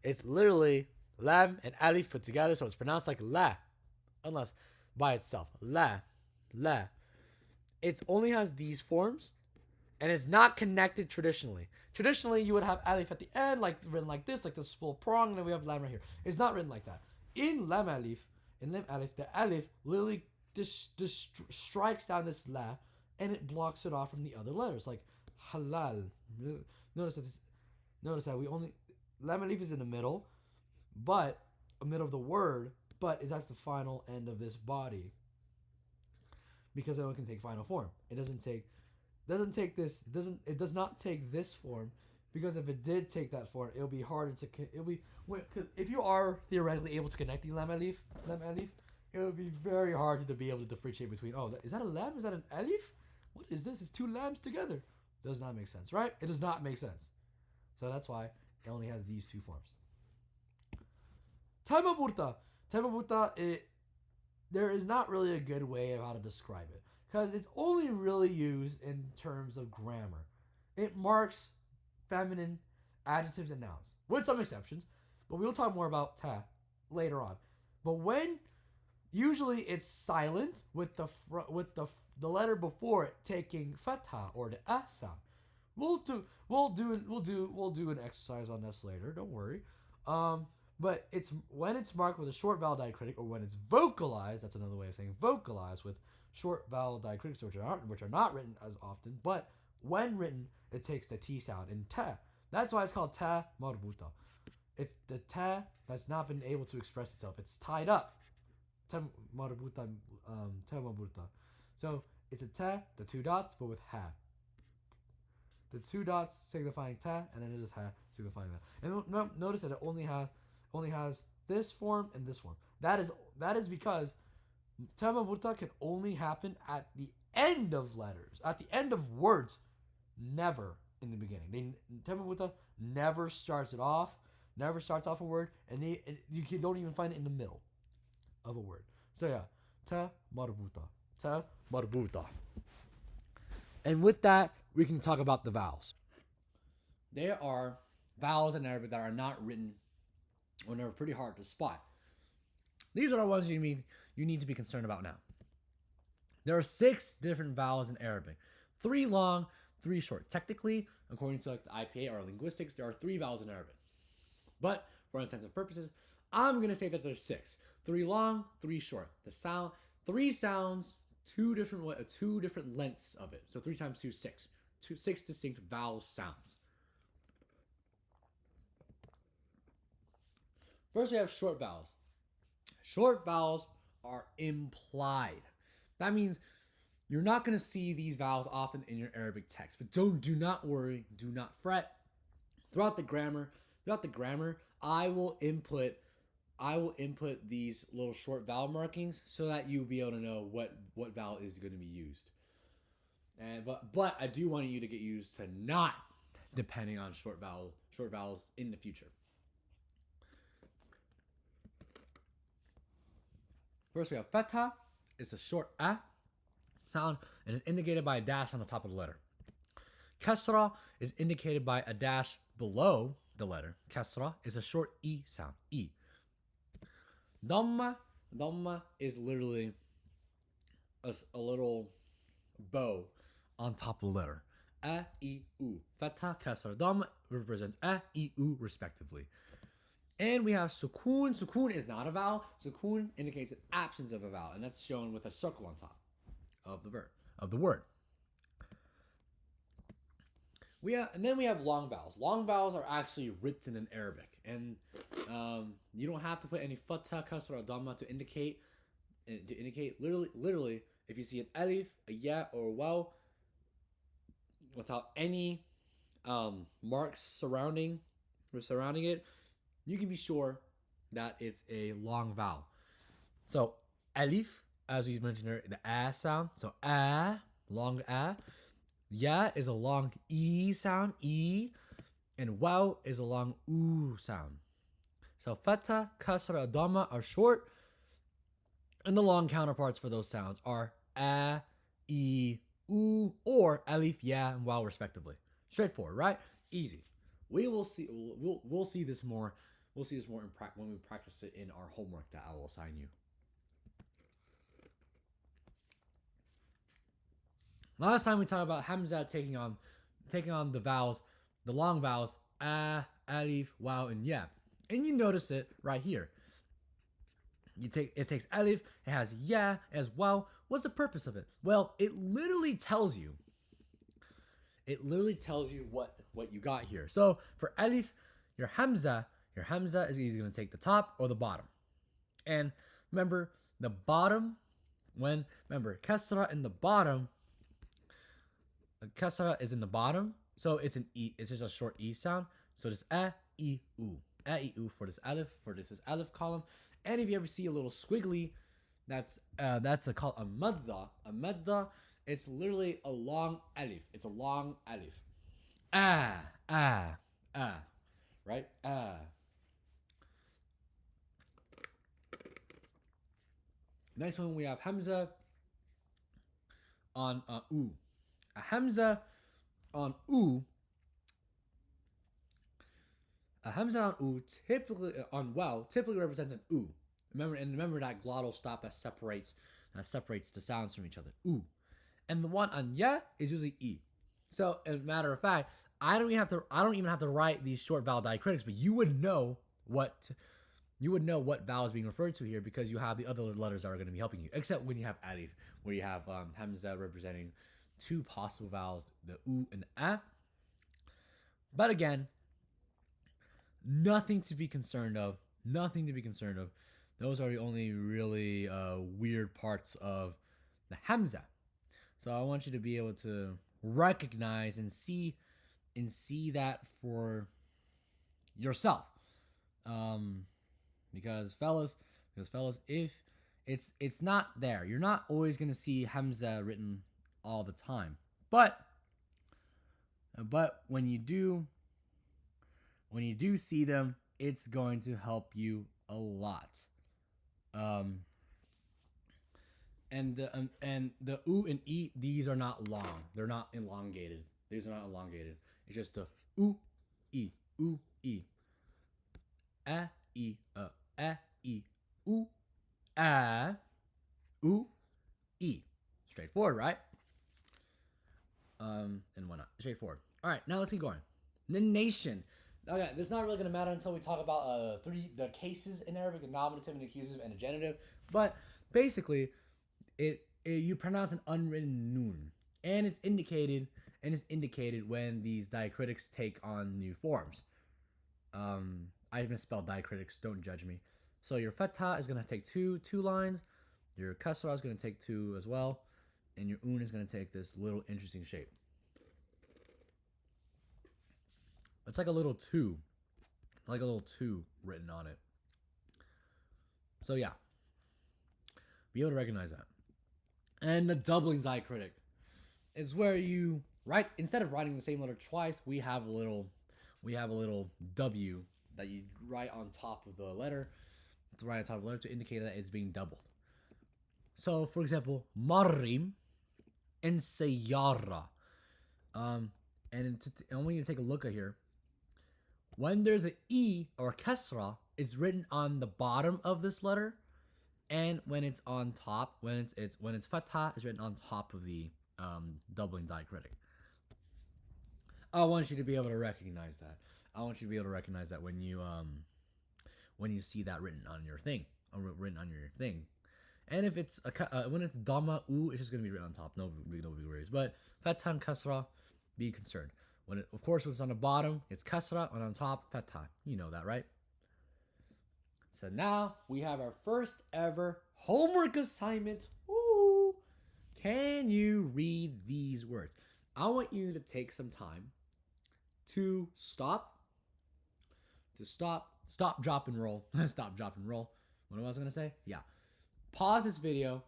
It's literally lam and alif put together, so it's pronounced like la, unless by itself. La. It only has these forms. And it's not connected traditionally. Traditionally, you would have alif at the end, written like this full prong, and then we have lam right here. It's not written like that. In lam alif, the alif literally just strikes down this la, and it blocks it off from the other letters, like halal. Notice that lam alif is in the middle, but a middle of the word, but that's the final end of this body, because it can take final form. It does not take this form, because if it did take that form, it'll be harder to. If you are theoretically able to connect the lam alif, it would be very hard to be able to differentiate between. Oh, is that a lam? Is that an alif? What is this? It's 2 lambs together. Does not make sense, right? It does not make sense. So that's why it only has these 2 forms. Time burta. there is not really a good way of how to describe it because it's only really used in terms of grammar. It marks feminine adjectives and nouns, with some exceptions, but we'll talk more about ta later on. But when usually it's silent with the letter before it taking fatha or the a sound. We'll do an exercise on this later. Don't worry. But it's when it's marked with a short vowel diacritic or when it's vocalized. That's another way of saying vocalized with short vowel diacritics, which are not written as often. But when written, it takes the t sound in ta. That's why it's called ta marbuta. It's the ta that's not been able to express itself. It's tied up. Ta marbuta, ta marbuta. So it's a ta, the two dots, but with ha. The two dots signifying ta, and then it is ha signifying that. And notice that it only has this form and this form. That is because ta marbuta can only happen at the end of letters, at the end of words, never in the beginning. Ta marbuta never starts it off. Never starts off a word, and you don't even find it in the middle of a word. So yeah, ta marbuta, ta marbuta. And with that, we can talk about the vowels. There are vowels in Arabic that are not written, or they're pretty hard to spot. These are the ones you need to be concerned about now. There are 6 different vowels in Arabic, 3 long, 3 short. Technically, according to like the IPA or linguistics, there are 3 vowels in Arabic. But for all intents and purposes, I'm gonna say that there's 6: 3 long, 3 short. The sound, 3 sounds, 2 different lengths of it. So 3 times 2, 6. 6 distinct vowel sounds. First, we have short vowels. Short vowels are implied. That means you're not gonna see these vowels often in your Arabic text. But do not worry, do not fret. Throughout the grammar, I will input these little short vowel markings so that you'll be able to know what vowel is going to be used. And but I do want you to get used to not depending on short vowels in the future. First we have fatha. It's a short a sound and is indicated by a dash on the top of the letter. Kasra is indicated by a dash below the letter. Kasra is a short e sound. E. Dhamma is literally a little bow on top of the letter. A, I, U. Fatha, kasra, dhamma represents a, I, U respectively. And we have sukun. Sukun is not a vowel. Sukun indicates an absence of a vowel, and that's shown with a circle on top of the word. And then we have long vowels. Long vowels are actually written in Arabic, and you don't have to put any fatha, kasra, or dhamma to indicate. Literally, if you see an alif, a ya, or a waw, without any marks surrounding it, you can be sure that it's a long vowel. So alif, as we mentioned earlier, the a sound. So a, long a. Ya is a long E sound, E, and waw is a long U sound. So fatha, kasra, dhamma are short, and the long counterparts for those sounds are a, I, U, or alif, ya, and waw respectively. Straightforward, right? Easy. We'll see this more. We'll see this more when we practice it in our homework that I will assign you. Last time we talked about Hamza taking on the vowels, the long vowels, a, alif, waw, and ya. And you notice it right here. It takes alif, it has ya as waw. What's the purpose of it? Well, it literally tells you what you got here. So for alif, your Hamza is either going to take the top or the bottom. And remember, the bottom, kasra in the bottom, kasra is in the bottom, so it's an e. It's just a short e sound. So it's a, I, u, a, I, u for this alif column. And if you ever see a little squiggly, that's called a madda. A madda, it's literally a long alif. It's a long alif. Right? Next one we have Hamza on U. A Hamza on U. A Hamza on U typically typically represents an U. Remember that glottal stop that separates the sounds from each other. U. And the one on ya is usually E. So, as a matter of fact, I don't even have to write these short vowel diacritics, but you would know what vowel is being referred to here because you have the other letters that are going to be helping you. Except when you have alif, where you have hamza representing two possible vowels, the u and a. But again, nothing to be concerned of. Nothing to be concerned of. Those are the only really weird parts of the hamza. So I want you to be able to recognize and see that for yourself. Because fellas, if it's not there, you're not always gonna see hamza written all the time. But when you do see them, it's going to help you a lot. And the u and e, these are not long. They're not elongated. These are not elongated. It's just a u e, a e u a u e. Straightforward, right? And whatnot. Straightforward. All right, now let's keep going. Nunation. Okay, this is not really gonna matter until we talk about the cases in Arabic: the nominative, and accusative, and a genitive. But basically, you pronounce an unwritten nun, and it's indicated when these diacritics take on new forms. I misspelled diacritics. Don't judge me. So your fatha is gonna take two lines. Your kasra is gonna take 2 as well, and your un is gonna take this little interesting shape. It's like a little 2, written on it. So yeah, be able to recognize that. And the doubling diacritic is where you write, instead of writing the same letter twice, we have a little W that you write on top of the letter, to indicate that it's being doubled. So, for example, marrim and sayyara. And I want you to take a look at here. When there's an E or kasra, it's written on the bottom of this letter, and when it's on top, when it's fatha, it's written on top of the doubling diacritic. I want you to be able to recognize that. I want you to be able to recognize that when you see that written on your thing, And if it's when it's dhamma u, it's just gonna be written on top. No big worries. But fatha and kasra, be concerned. When it's on the bottom, it's kasra, and on top, fatha. You know that, right? So now we have our first ever homework assignment. Woo! Can you read these words? I want you to take some time to stop, drop, and roll. Stop, drop, and roll. What was I gonna say? Yeah. Pause this video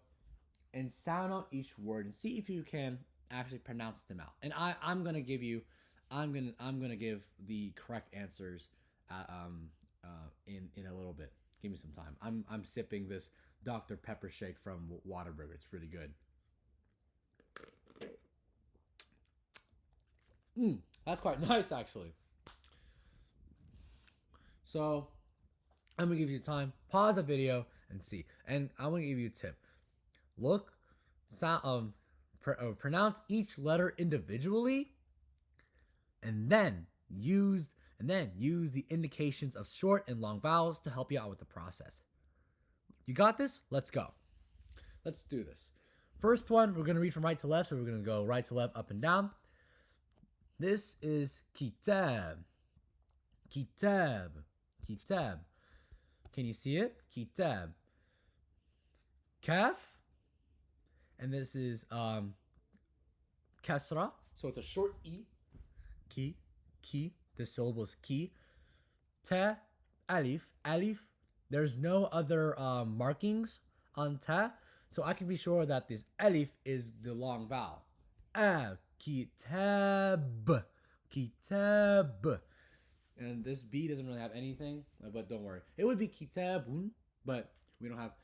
and sound out each word and see if you can actually pronounce them out. And I'm gonna give the correct answers in a little bit. Give me some time. I'm sipping this Dr. Pepper shake from Whataburger. It's really good. That's quite nice, actually. So I'm gonna give you time. Pause the video and see. And I'm gonna give you a tip. Pronounce each letter individually, and then use the indications of short and long vowels to help you out with the process. You got this? Let's go. Let's do this. First one, we're going to read from right to left, so we're going to go right to left, up and down. This is kitab. Kitab. Kitab. Can you see it? Kitab. Kaf. And this is kasra. So it's a short E. Ki. The syllable is ki. Ta. Alif. Alif. There's no other markings on ta. So I can be sure that this alif is the long vowel. Kitab. Kitab. And this B doesn't really have anything, but don't worry. It would be kitabun, but we don't have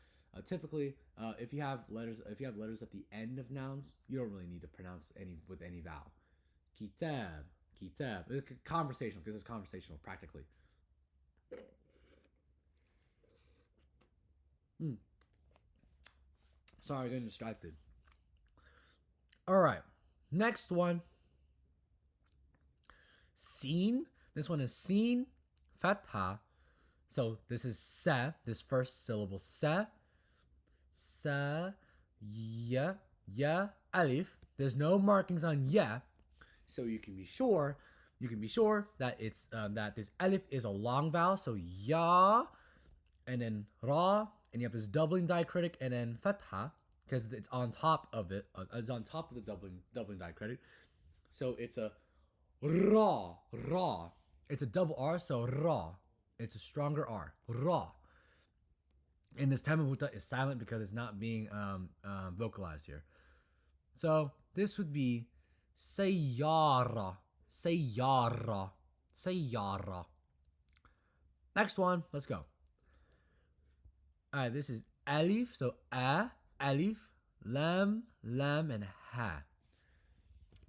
Typically, if you have letters at the end of nouns, you don't really need to pronounce any vowel. Kitab, kitab. It's conversational because it's conversational practically. Sorry, getting distracted. All right, next one. Seen. This one is seen. Fatha. So this is sa. This first syllable sa. Sa. Ya. Ya. Alif. There's no markings on ya, so you can be sure. That it's that this alif is a long vowel. So ya, and then ra, and you have this doubling diacritic, and then fatha because it's on top of it. It's on top of the doubling diacritic. So it's a ra, ra. It's a double R, so ra. It's a stronger R, ra. And this tamabuta is silent because it's not being vocalized here. So this would be sayyara, sayyara, sayyara. Next one, let's go. All right, this is alif, so alif, lam, lam, and ha.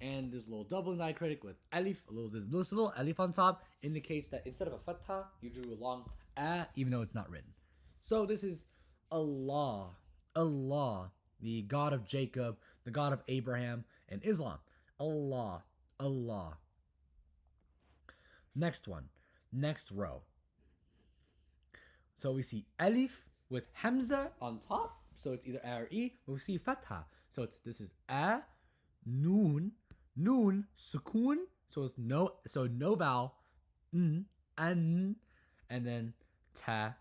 And this little doubling diacritic with alif, this little alif on top indicates that instead of a fatha, you do a long even though it's not written. So this is Allah, Allah, the God of Jacob, the God of Abraham, and Islam. Allah, Allah. Next one, next row. So we see alif with Hamza on top, so it's either a or e. We see fatha, so this is a, noon, noon, sukun, so it's no vowel, an, and then ta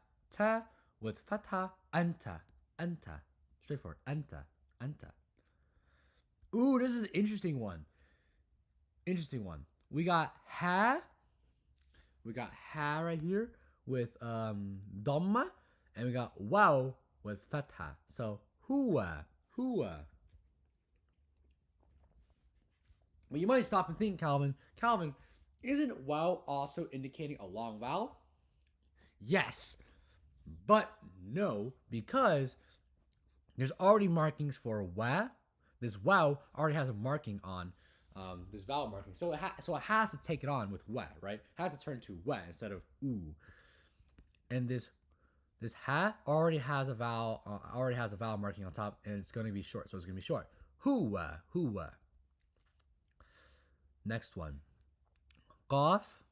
with fatha, anta, straightforward, anta. Ooh, this is an interesting one. We got ha right here with dhamma, and we got wow with fatha. So huwa. But you might stop and think, Calvin, isn't wow also indicating a long vowel? Yes, but no, because there's already markings for wa. This wow already has a marking on this vowel marking, so it has to take it on with wa, right? It has to turn to wa instead of oo. And this ha already has a vowel marking on top, and it's going to be short, so it's going to be short. Huwa. Next one, qaf.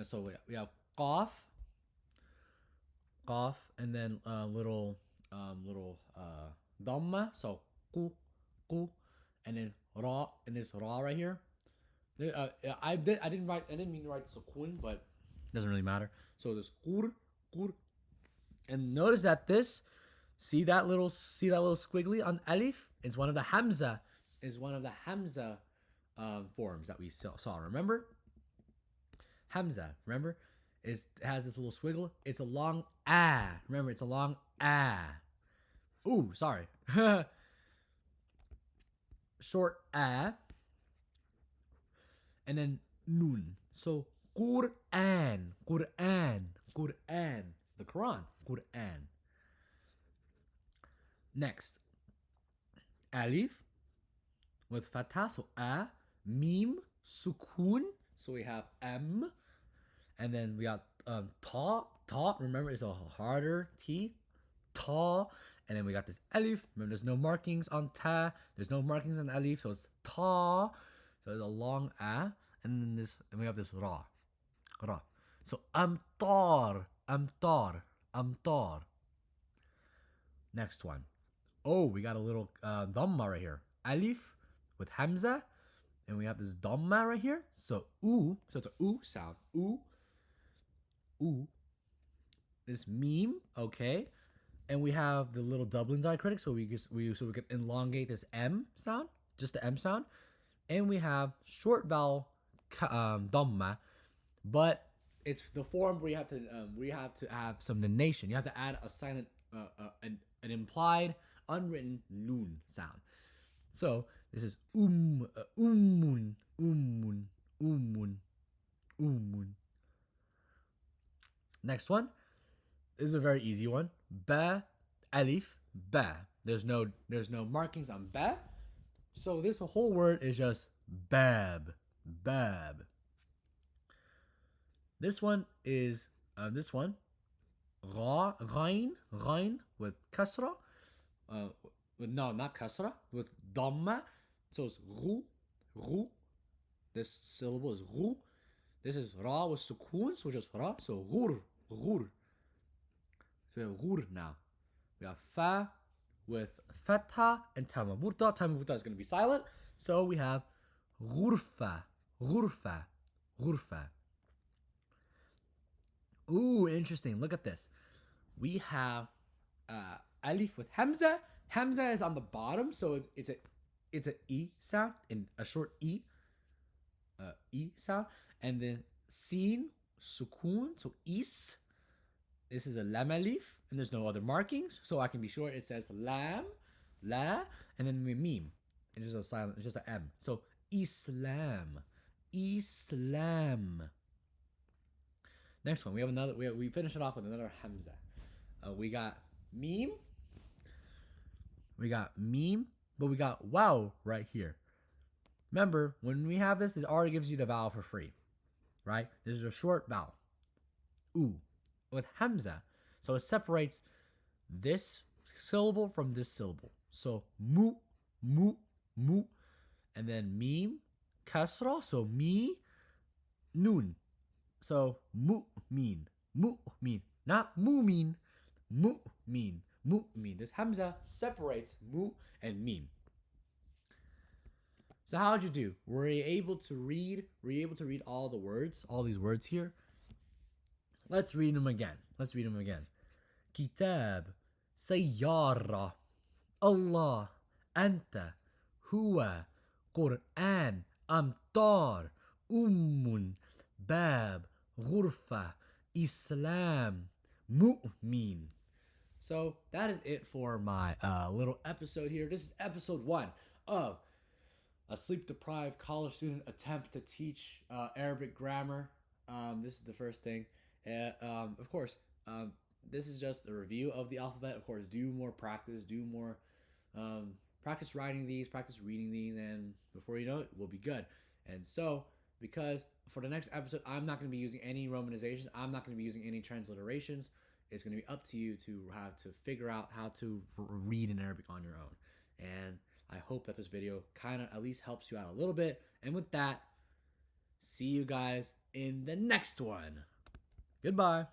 So we have qaf, and then little dhamma. So ku, and then ra, and this ra right here. I didn't mean to write sukun, but it doesn't really matter. So this qur, and notice that this, see that little squiggly on alif? It's one of the Hamza. Forms that we saw. Remember? Hamza, remember? It has this little squiggle. It's a long ah. Remember, it's a long ah. Ooh, sorry. Short ah. And then nun. So Quran. The Quran. Quran. Next. Alif with fatha, so a, mim, sukun, so we have m, and then we got ta, remember it's a harder t, ta, and then we got this alif, remember there's no markings on ta, there's no markings on alif, so it's ta, so it's a long a, and then we have this ra, so amtar. Next one. Oh, we got a little dhamma right here, alif with Hamza, and we have this dhamma right here. So it's a oo sound. Ooh. This meme, okay, and we have the little doubling diacritic, so we can elongate this m sound, just the m sound, and we have short vowel dhamma, but it's the form where you have to have some nunation. You have to add a silent, an implied, unwritten noon sound. So this is ummun. Next one is a very easy one. Ba, alif, ba. There's no markings on ba. So this whole word is just bab, bab. This one is ra, ghain with kasra. No, not kasra, with dhamma. So it's ru. This syllable is ru. This is ra with sukoon, so just ra. So ghur. So we have ghur now. We have fa with fatha and tamamurta. Tamamurta is going to be silent. So we have ghurfa. Ooh, interesting. Look at this. We have alif with Hamza. Hamza is on the bottom, so it's a e sound, in a short e sound, and then sin sukoon, so is. This is a lam alif, and there's no other markings, so I can be sure it says lam, la, and then mim. It's just a silent. It's just an m. So Islam. Next one, we have another. We finish it off with another Hamza. We got meme. But we got wow right here. Remember, when we have this, it already gives you the vowel for free, right? This is a short vowel. Ooh, with Hamza. So it separates this syllable from this syllable. So mu, and then meme, kasra, so mi, nun. So mu'min, not mu'min, mu'min. This Hamza separates mu and meme. So how'd you do? Were you able to read? All the words, all these words here? Let's read them again. Kitab, sayyara, Allah, anta, huwa, Quran, amtar, bab, ghurfa, Islam, mu'min. So that is it for my little episode here. This is episode 1 of a sleep-deprived college student attempt to teach Arabic grammar. This is the first thing. Of course, this is just a review of the alphabet. Of course, do more practice, practice writing these, practice reading these, and before you know it, we'll be good. And so, because for the next episode, I'm not going to be using any romanizations. I'm not going to be using any transliterations. It's going to be up to you to have to figure out how to read in Arabic on your own. And I hope that this video kind of at least helps you out a little bit. And with that, see you guys in the next one. Goodbye.